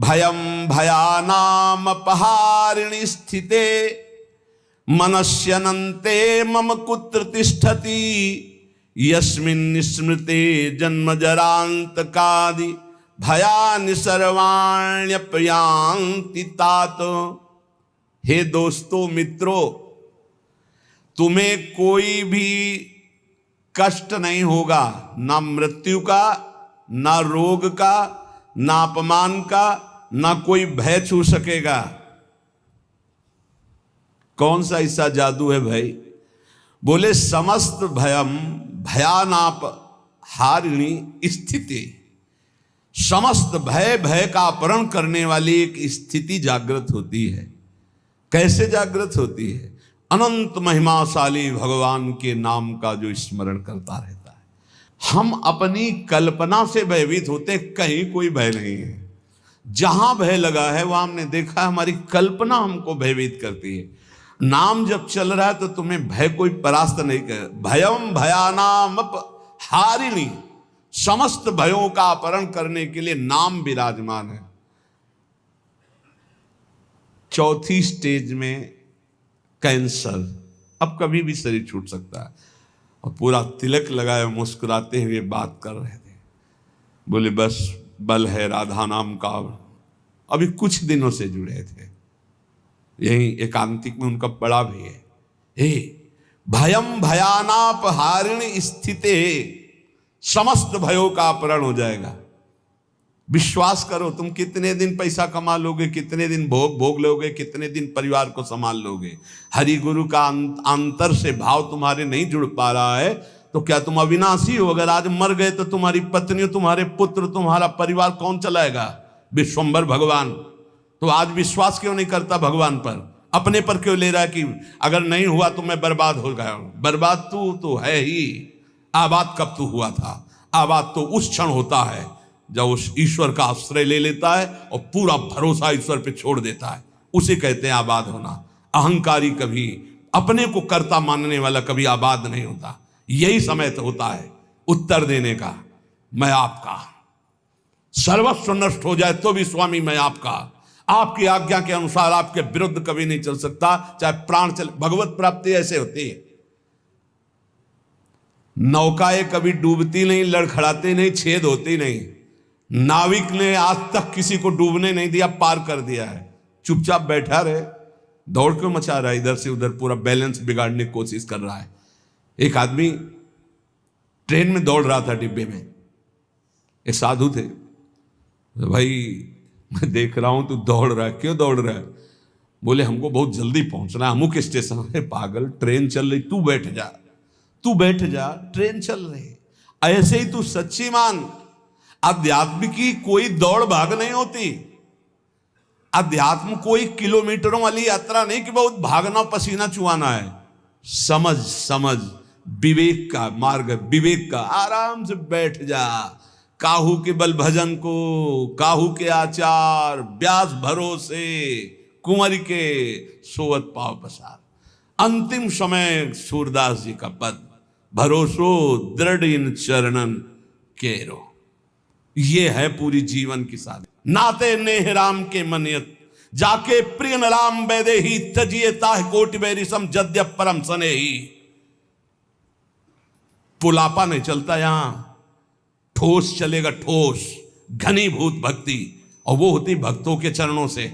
भयम भयानाम पहारिणि स्थिते मनस्यनन्ते मम कुत्र तिष्ठति यस्मिन् स्मृते जन्म जरांतकादि भयानि सर्वाण्यपयांति तात। हे दोस्तों मित्रों, तुम्हें कोई भी कष्ट नहीं होगा, ना मृत्यु का, ना रोग का, ना अपमान का, ना कोई भय छू सकेगा। कौन सा ऐसा जादू है भाई? बोले समस्त भयम भयानाप हारिणी स्थिति, समस्त भय भय का अपहरण करने वाली एक स्थिति जागृत होती है। कैसे जागृत होती है? अनंत महिमाशाली भगवान के नाम का जो स्मरण करता रहता है। हम अपनी कल्पना से भयभीत होते, कहीं कोई भय नहीं है। जहां भय लगा है वहां हमने देखा है हमारी कल्पना हमको भयभीत करती है। नाम जब चल रहा है तो तुम्हें भय कोई परास्त नहीं कर। भयम भयानाम हारिणी, समस्त भयों का अपहरण करने के लिए नाम विराजमान है। चौथी स्टेज में कैंसर, अब कभी भी शरीर छूट सकता है। और पूरा तिलक लगाए मुस्कुराते हुए बात कर रहे थे। बोले बस बल है राधा नाम का। अभी कुछ दिनों से जुड़े थे, यही एकांतिक में उनका पड़ा भी है। हे भयम भयानाप हारिणी स्थिते, समस्त भयों का अपहरण हो जाएगा। विश्वास करो, तुम कितने दिन पैसा कमा लोगे, कितने दिन भोग लोगे, कितने दिन परिवार को संभाल लोगे। हरि गुरु का अंतर से भाव तुम्हारे नहीं जुड़ पा रहा है तो क्या तुम अविनाशी हो? अगर आज मर गए तो तुम्हारी पत्नी, तुम्हारे पुत्र, तुम्हारा परिवार कौन चलाएगा? विश्वंभर भगवान। तो आज विश्वास क्यों नहीं करता भगवान पर? अपने पर क्यों ले रहा है कि अगर नहीं हुआ तो मैं बर्बाद हो गया हूं? बर्बाद तू तो है ही। आबाद कब तू हुआ था? आबाद तो उस क्षण होता है जब उस ईश्वर का आश्रय ले लेता है और पूरा भरोसा ईश्वर पे छोड़ देता है, उसे कहते हैं आबाद होना। अहंकारी कभी, अपने को कर्ता मानने वाला कभी आबाद नहीं होता। यही समय तो होता है उत्तर देने का, मैं आपका। सर्वस्व नष्ट हो जाए तो भी स्वामी मैं आपका। आपकी आज्ञा के अनुसार आपके विरुद्ध कभी नहीं चल सकता, चाहे प्राण चले। भगवत प्राप्ति ऐसे होती है। नौकाएं कभी डूबती नहीं, लड़खड़ाती नहीं, छेद होती नहीं। नाविक ने आज तक किसी को डूबने नहीं दिया, पार कर दिया है। चुपचाप बैठा रहे, दौड़ क्यों मचा रहा है इधर से उधर, पूरा बैलेंस बिगाड़ने की कोशिश कर रहा है। एक आदमी ट्रेन में दौड़ रहा था, डिब्बे में। एक साधु थे। भाई मैं देख रहा हूं तू दौड़ रहा है, क्यों दौड़ रहा है? बोले हमको बहुत जल्दी पहुंचना है अमुक स्टेशन है। पागल, ट्रेन चल रही, तू बैठ जा, तू बैठ जा, ट्रेन चल रही। ऐसे ही तू सच्ची मान, अध्यात्म की कोई दौड़ भाग नहीं होती। अध्यात्म कोई किलोमीटरों वाली यात्रा नहीं कि बहुत भागना पसीना चुआना है। समझ समझ, विवेक का मार्ग, विवेक का। आराम से बैठ जा। काहू के बल भजन को, काहू के आचार, व्यास भरोसे, कुंवर के सोवत पाव पसार। अंतिम समय सूरदास जी का पद, भरोसो दृढ़ इन चरणन केरो। ये है पूरी जीवन की साधना। नाते नेह राम के मनियत, जाके प्रिय न राम बैदे ही, तजिए ताह कोटि बैरिसम जद्य परम सने ही। पुलापा नहीं चलता यहां, ठोस चलेगा, ठोस घनीभूत भक्ति। और वो होती भक्तों के चरणों से,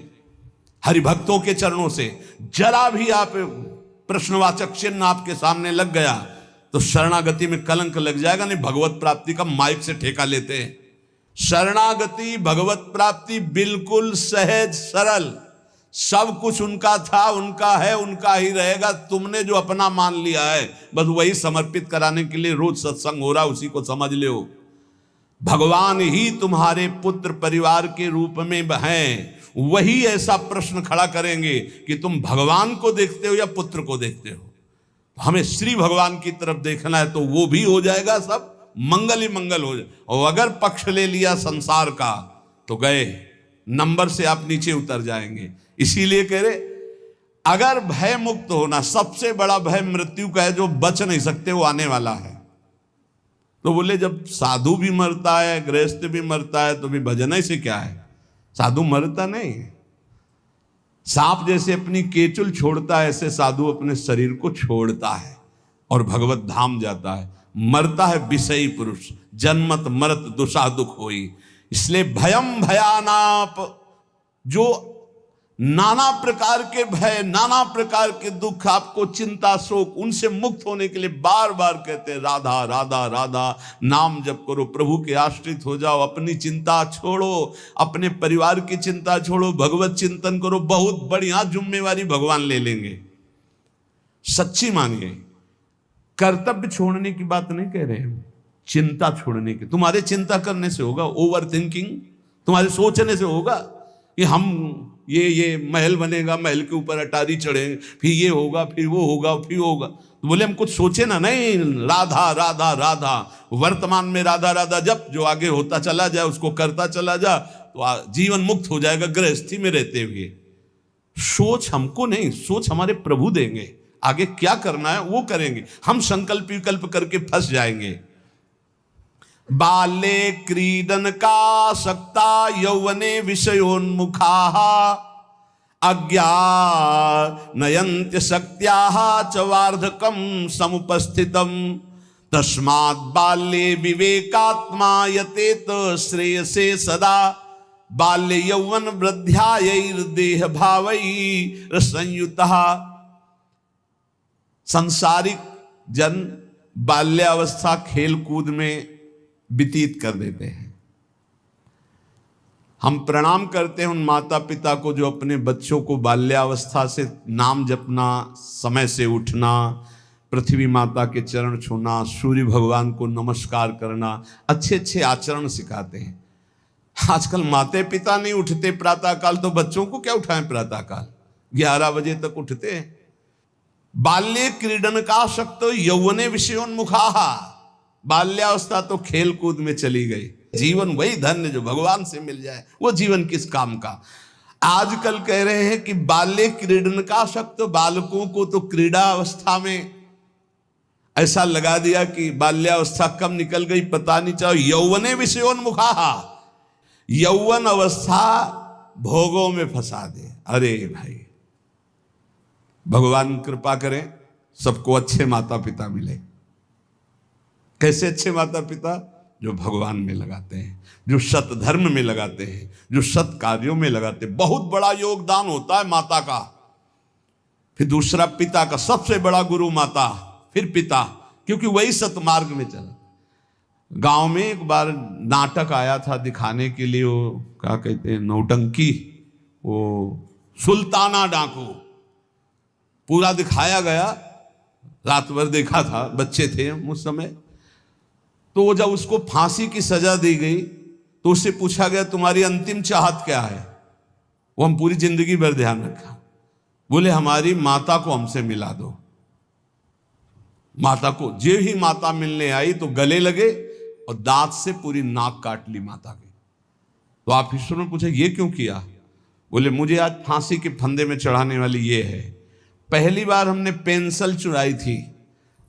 हरिभक्तों के चरणों से। जरा भी आप प्रश्नवाचक चिन्ह आपके सामने लग गया तो शरणागति में कलंक लग जाएगा। नहीं, भगवत प्राप्ति का माइक से ठेका लेते हैं। शरणागति, भगवत प्राप्ति बिल्कुल सहज सरल। सब कुछ उनका था, उनका है, उनका ही रहेगा। तुमने जो अपना मान लिया है बस वही समर्पित कराने के लिए रोज सत्संग हो रहा, उसी को समझ लो। भगवान ही तुम्हारे पुत्र परिवार के रूप में हैं। वही ऐसा प्रश्न खड़ा करेंगे कि तुम भगवान को देखते हो या पुत्र को देखते हो। हमें श्री भगवान की तरफ देखना है तो वो भी हो जाएगा, सब मंगल ही मंगल हो जाए। और अगर पक्ष ले लिया संसार का तो गए, नंबर से आप नीचे उतर जाएंगे। इसीलिए कह रहे, अगर भय मुक्त होना, सबसे बड़ा भय मृत्यु का है, जो बच नहीं सकते, वो आने वाला है। तो बोले जब साधु भी मरता है, गृहस्थ भी मरता है, तो भी भजन से क्या है? साधु मरता नहीं। सांप जैसे अपनी केचुल छोड़ता है, ऐसे साधु अपने शरीर को छोड़ता है और भगवत धाम जाता है। मरता है विषयी पुरुष, जन्मत मरत दुषा दुख होई। इसलिए भयम भयानाप, जो नाना प्रकार के भय, नाना प्रकार के दुख, आपको चिंता शोक, उनसे मुक्त होने के लिए बार बार कहते हैं राधा राधा राधा। नाम जप करो, प्रभु के आश्रित हो जाओ, अपनी चिंता छोड़ो, अपने परिवार की चिंता छोड़ो, भगवत चिंतन करो। बहुत बढ़िया जिम्मेवारी भगवान ले लेंगे, सच्ची मानिए। कर्तव्य छोड़ने की बात नहीं कह रहे हैं, चिंता छोड़ने की। तुम्हारे चिंता करने से होगा, ओवर थिंकिंग तुम्हारे सोचने से होगा कि हम ये महल बनेगा, महल के ऊपर अटारी चढ़े, फिर ये होगा, फिर वो होगा, फिर होगा। तो बोले हम कुछ सोचे ना, नहीं, राधा राधा राधा। वर्तमान में राधा राधा जब जो आगे होता चला जाए उसको करता चला जा, तो जीवन मुक्त हो जाएगा गृहस्थी में रहते हुए। सोच हमको नहीं, सोच हमारे प्रभु देंगे। आगे क्या करना है वो करेंगे, हम संकल्प विकल्प करके फंस जाएंगे। बाले क्रीडन का सक्ता यौवने विषयोन्मुखा अज्ञानयन्त्य शक्त्याः च वार्धकं समुपस्थितम् तस्मात् बाल्ये विवेकात्मा यतेत श्रेयसे सदा बाल्य यौवन वृद्ध्यायैर्देह भावैः संयुतः। सांसारिक जन बाल्यावस्था खेल कूद में व्यतीत कर देते हैं। हम प्रणाम करते हैं उन माता पिता को जो अपने बच्चों को बाल्यावस्था से नाम जपना, समय से उठना, पृथ्वी माता के चरण छूना, सूर्य भगवान को नमस्कार करना, अच्छे अच्छे आचरण सिखाते हैं। आजकल माता पिता नहीं उठते प्रातःकाल, तो बच्चों को क्या उठाएं प्रातःकाल, 11 बजे तक उठते हैं। बाल्ये क्रीडन का शक्त यौवने विषयोन्मुखा। बाल्यावस्था तो खेल कूद में चली गई। जीवन वही धन्य जो भगवान से मिल जाए, वो जीवन किस काम का। आजकल कह रहे हैं कि बाल्य क्रीडन का शक्त, बालकों को तो क्रीड़ा अवस्था में ऐसा लगा दिया कि बाल्यावस्था कब निकल गई पता नहीं चला। यौवने विषयोन्मुखा, यौवन अवस्था भोगों में फंसा दे। अरे भाई, भगवान कृपा करें सबको अच्छे माता पिता मिले। कैसे अच्छे माता पिता? जो भगवान में लगाते हैं, जो सत धर्म में लगाते हैं, जो सत कार्यों में लगाते हैं। बहुत बड़ा योगदान होता है माता का, फिर दूसरा पिता का। सबसे बड़ा गुरु माता, फिर पिता, क्योंकि वही सतमार्ग में चला। गांव में एक बार नाटक आया था दिखाने के लिए, वो क्या कहते हैं, नौटंकी, वो सुल्ताना डाकू, पूरा दिखाया गया। रात भर देखा था, बच्चे थे उस समय। तो जब उसको फांसी की सजा दी गई तो उससे पूछा गया तुम्हारी अंतिम चाहत क्या है? वो हम पूरी जिंदगी भर ध्यान रखा, बोले हमारी माता को हमसे मिला दो। माता को, जे ही माता मिलने आई तो गले लगे और दांत से पूरी नाक काट ली माता की। तो आप ईश्वर ने पूछा ये क्यों किया? बोले मुझे आज फांसी के फंदे में चढ़ाने वाली ये है। पहली बार हमने पेंसिल चुराई थी,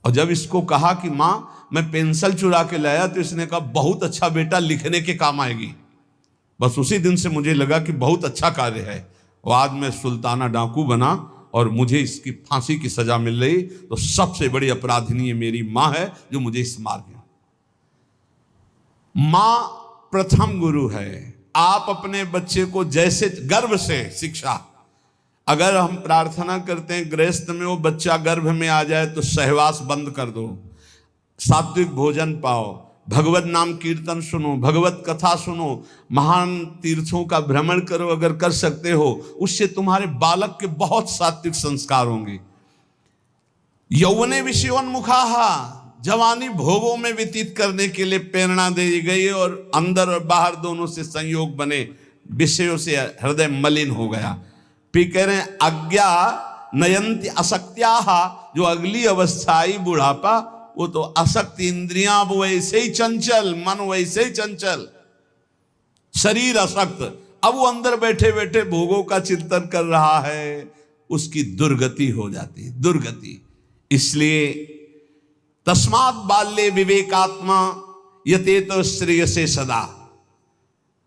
और जब इसको कहा कि माँ मैं पेंसिल चुरा के लाया, तो इसने कहा बहुत अच्छा बेटा, लिखने के काम आएगी। बस उसी दिन से मुझे लगा कि बहुत अच्छा कार्य है, और आज मैं सुल्ताना डाकू बना और मुझे इसकी फांसी की सजा मिल रही। तो सबसे बड़ी अपराधिनी मेरी माँ है जो मुझे इस मार्ग में। माँ प्रथम गुरु है। आप अपने बच्चे को जैसे गर्भ से शिक्षा, अगर हम प्रार्थना करते हैं गृहस्थ में वो बच्चा गर्भ में आ जाए तो सहवास बंद कर दो, सात्विक भोजन पाओ, भगवत नाम कीर्तन सुनो, भगवत कथा सुनो, महान तीर्थों का भ्रमण करो अगर कर सकते हो, उससे तुम्हारे बालक के बहुत सात्विक संस्कार होंगे। यौवने विषयोन्मुखा, जवानी भोगों में व्यतीत करने के लिए प्रेरणा दी गई, और अंदर और बाहर दोनों से संयोग बने, विषयों से हृदय मलिन हो गया। फिर कह रहे हैं अज्ञा नयंती असक्त्या, जो अगली अवस्था आई बुढ़ापा, वो तो असक्त, इंद्रियां वैसे ही चंचल, मन वैसे ही चंचल, शरीर असक्त। अब वो अंदर बैठे बैठे भोगों का चिंतन कर रहा है, उसकी दुर्गति हो जाती है, दुर्गति। इसलिए तस्मात् बाल्ये विवेकात्मा यतेत श्रेयसे सदा।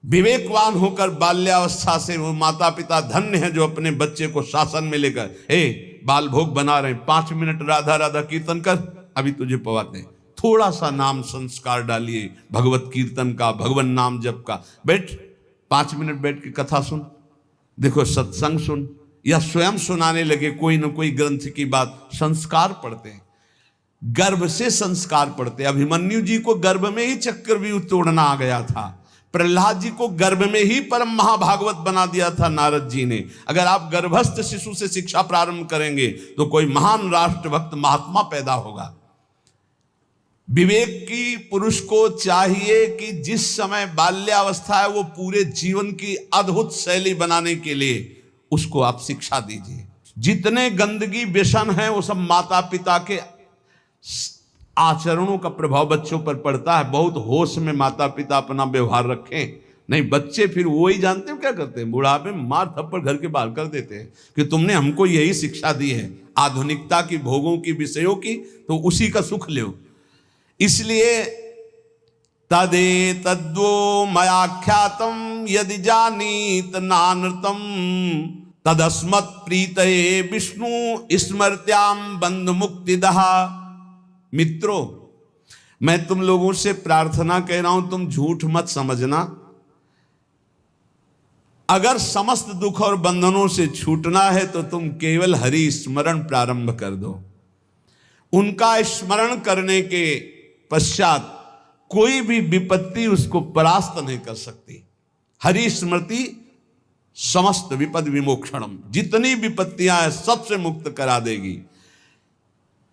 विवेकवान होकर बाल्यावस्था से वो माता पिता धन्य है जो अपने बच्चे को शासन में लेकर, बाल भोग बना रहे हैं, 5 मिनट राधा राधा कीर्तन कर, अभी तुझे पवाते हैं, थोड़ा सा नाम संस्कार डालिए भगवत कीर्तन का, भगवान नाम जप का, बैठ 5 मिनट बैठ के कथा सुन, देखो सत्संग सुन, या स्वयं सुनाने लगे कोई न कोई ग्रंथ की बात। संस्कार पढ़ते हैं, गर्भ से संस्कार पढ़ते हैं। अभिमन्यु जी को गर्भ में ही चक्रव्यूह तोड़ना आ गया था, प्रहलाद जी को गर्भ में ही परम महाभागवत बना दिया था नारद जी ने। अगर आप गर्भस्थ शिशु से शिक्षा प्रारंभ करेंगे तो कोई महान राष्ट्रभक्त महात्मा पैदा होगा। विवेक की पुरुष को चाहिए कि जिस समय बाल्यावस्था है वो पूरे जीवन की अद्भुत शैली बनाने के लिए उसको आप शिक्षा दीजिए। जितने गंदगी व्यसन है वो सब माता पिता के आचरणों का प्रभाव बच्चों पर पड़ता है। बहुत होश में माता पिता अपना व्यवहार रखें, नहीं बच्चे फिर वो ही जानते हो क्या करते हैं, बुढ़ापे में मार थप्पड़ घर के बाहर कर देते हैं कि तुमने हमको यही शिक्षा दी है आधुनिकता की, भोगों की, विषयों की, तो उसी का सुख लो। इसलिए तदे तद्वो मयाख्यातम यदि जानीत नानृतम तदस्मत् प्रीतये विष्णु स्मृत्याम बंध मुक्तिदहा। मित्रों, मैं तुम लोगों से प्रार्थना कह रहा हूं, तुम झूठ मत समझना। अगर समस्त दुख और बंधनों से छूटना है तो तुम केवल हरि स्मरण प्रारंभ कर दो। उनका स्मरण करने के पश्चात कोई भी विपत्ति उसको परास्त नहीं कर सकती। हरि स्मृति समस्त विपद विमोक्षणम, जितनी विपत्तियां हैं सबसे मुक्त करा देगी।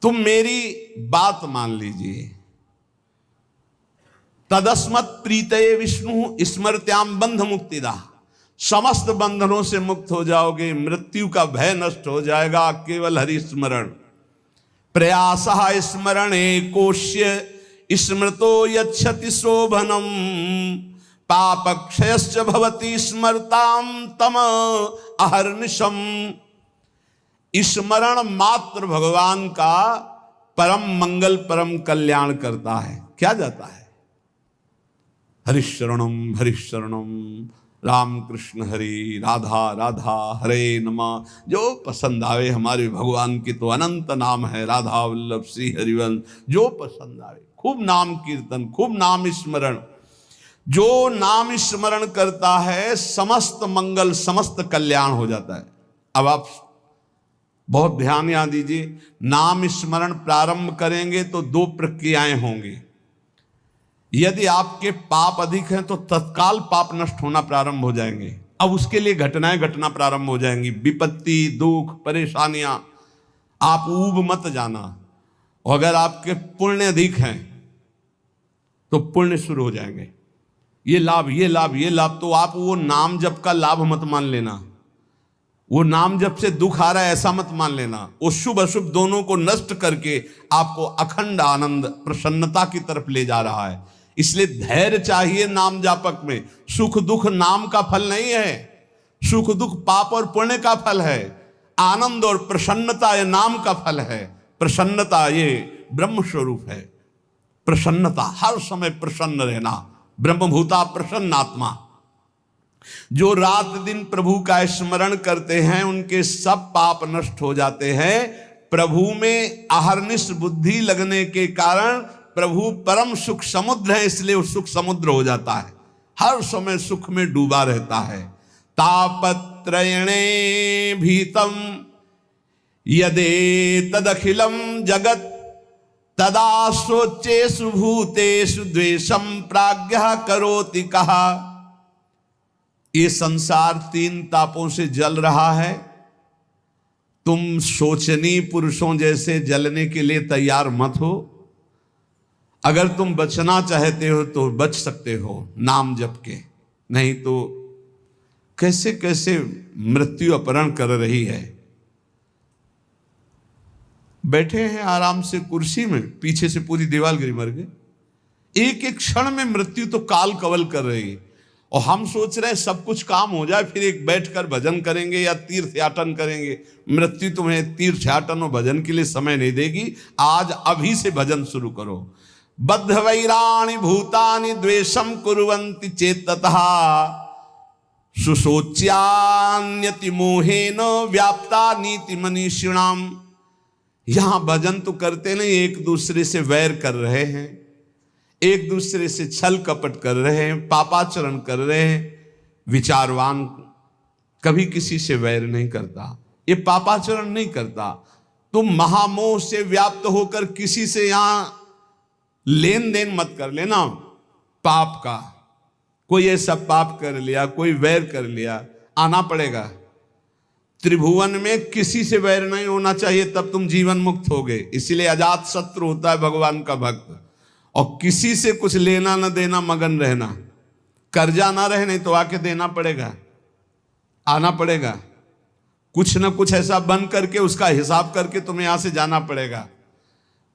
तुम मेरी बात मान लीजिए। तदस्मत् प्रीतये विष्णु स्मृत्याम बंध मुक्तिदा, समस्त बंधनों से मुक्त हो जाओगे, मृत्यु का भय नष्ट हो जाएगा केवल हरि स्मरण। प्रयासः स्मरणे कोश्य स्मृतो यच्छति शोभनम पापक्षयश्च भवति स्मरताम तम अहर्निशम। स्मरण मात्र भगवान का परम मंगल परम कल्याण करता है। क्या जाता है? हरिशरणम हरिशरणम, राम कृष्ण हरि, राधा राधा, हरे नमः। जो पसंद आवे हमारे भगवान की तो अनंत नाम है, राधा वल्लभ श्री हरिवंश, जो पसंद आवे। खूब नाम कीर्तन, खूब नाम स्मरण। जो नाम स्मरण करता है समस्त मंगल समस्त कल्याण हो जाता है। अब आप बहुत ध्यान यहाँ दीजिए, नाम स्मरण प्रारंभ करेंगे तो 2 प्रक्रियाएं होंगी। यदि आपके पाप अधिक हैं तो तत्काल पाप नष्ट होना प्रारंभ हो जाएंगे। अब उसके लिए घटनाएं घटना प्रारंभ हो जाएंगी, विपत्ति, दुख, परेशानियां। आप ऊब मत जाना। और अगर आपके पुण्य अधिक हैं तो पुण्य शुरू हो जाएंगे, ये लाभ ये लाभ ये लाभ। तो आप वो नाम जप का लाभ मत मान लेना, वो नाम जप से दुख आ रहा है ऐसा मत मान लेना। वो शुभ अशुभ दोनों को नष्ट करके आपको अखंड आनंद प्रसन्नता की तरफ ले जा रहा है। इसलिए धैर्य चाहिए नाम जापक में। सुख दुख नाम का फल नहीं है, सुख दुख पाप और पुण्य का फल है। आनंद और प्रसन्नता ये नाम का फल है। प्रसन्नता ये ब्रह्म स्वरूप है। प्रसन्नता, हर समय प्रसन्न रहना, ब्रह्मभूता प्रसन्न आत्मा। जो रात दिन प्रभु का स्मरण करते हैं उनके सब पाप नष्ट हो जाते हैं। प्रभु में अहर्निश बुद्धि लगने के कारण प्रभु परम सुख समुद्र है, इसलिए वो सुख समुद्र हो जाता है, हर समय सुख में डूबा रहता है। तापत्रयणे भीतम यदे तदखिलम जगत तदा शोचेषु भूतेषु द्वेषम प्राज्ञः करोति कहा। ये संसार 3 तापों से जल रहा है। तुम शोचनीय पुरुषों जैसे जलने के लिए तैयार मत हो। अगर तुम बचना चाहते हो तो बच सकते हो नाम जप के, नहीं तो कैसे कैसे मृत्यु अपहरण कर रही है। बैठे हैं आराम से कुर्सी में, पीछे से पूरी दीवार गिरी मर गए। एक एक क्षण में मृत्यु तो काल कवल कर रही है और हम सोच रहे हैं सब कुछ काम हो जाए फिर एक बैठकर भजन करेंगे या तीर्थयाटन करेंगे। मृत्यु तुम्हें तीर्थयाटन और भजन के लिए समय नहीं देगी। आज अभी से भजन शुरू करो। बद्ध वैराणि भूतानि द्वेषम कुर्वन्ति चेततः सुशोच्यान्यति मोहेन व्याप्ता नीति मनीषिणाम। यहां भजन तो करते नहीं, एक दूसरे से वैर कर रहे हैं, एक दूसरे से छल कपट कर रहे हैं, पापाचरण कर रहे हैं। विचारवान कभी किसी से वैर नहीं करता, ये पापाचरण नहीं करता। तुम महामोह से व्याप्त होकर किसी से यहां लेन देन मत कर लेना पाप का। कोई ऐसा पाप कर लिया, कोई वैर कर लिया, आना पड़ेगा। त्रिभुवन में किसी से वैर नहीं होना चाहिए, तब तुम जीवन मुक्त होगे। इसीलिए अजात शत्रु होता है भगवान का भक्त। और किसी से कुछ लेना ना देना, मगन रहना, कर्जा ना रहे, नहीं तो आके देना पड़ेगा, आना पड़ेगा। कुछ ना कुछ ऐसा बन करके उसका हिसाब करके तुम्हें यहां से जाना पड़ेगा।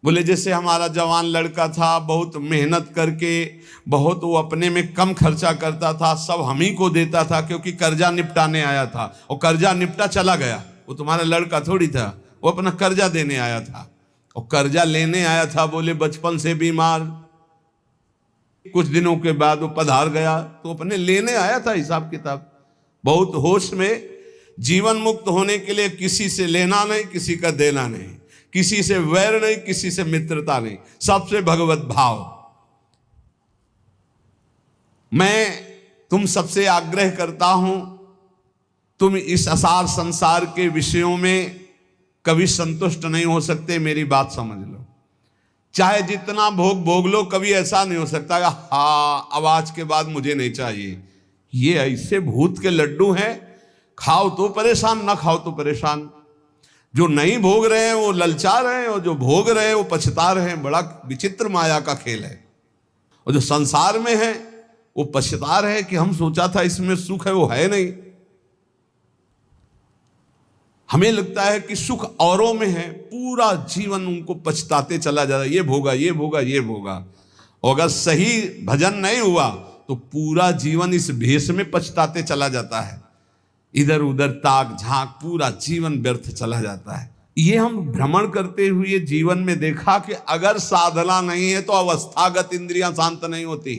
बोले जैसे हमारा जवान लड़का था, बहुत मेहनत करके, बहुत वो अपने में कम खर्चा करता था, सब हम ही को देता था क्योंकि कर्जा निपटाने आया था। और कर्जा निपटा चला गया, वो तुम्हारा लड़का थोड़ी था, वो अपना कर्जा देने आया था। और कर्जा लेने आया था, बोले बचपन से बीमार, कुछ दिनों के बाद वो पधार गया, तो अपने लेने आया था हिसाब किताब। बहुत होश में जीवन मुक्त होने के लिए किसी से लेना नहीं, किसी का देना नहीं, किसी से वैर नहीं, किसी से मित्रता नहीं, सबसे भगवत भाव। मैं तुम सबसे आग्रह करता हूं, तुम इस असार संसार के विषयों में कभी संतुष्ट नहीं हो सकते, मेरी बात समझ लो। चाहे जितना भोग भोग लो, कभी ऐसा नहीं हो सकता कि हाँ अब आज के बाद मुझे नहीं चाहिए। ये ऐसे भूत के लड्डू हैं, खाओ तो परेशान, ना खाओ तो परेशान। जो नहीं भोग रहे हैं वो ललचा रहे हैं, और जो भोग रहे हैं वो पछता रहे हैं। बड़ा विचित्र माया का खेल है। और जो संसार में है वो पछता रहे कि हम सोचा था इसमें सुख है, वो है नहीं। हमें लगता है कि सुख औरों में है, पूरा जीवन उनको पछताते चला जाता है, ये भोगा, ये भोगा, ये भोगा। और अगर सही भजन नहीं हुआ तो पूरा जीवन इस भेष में पछताते चला जाता है, इधर उधर ताक झांक, पूरा जीवन व्यर्थ चला जाता है। ये हम भ्रमण करते हुए जीवन में देखा कि अगर साधना नहीं है तो अवस्थागत इंद्रियां शांत नहीं होती।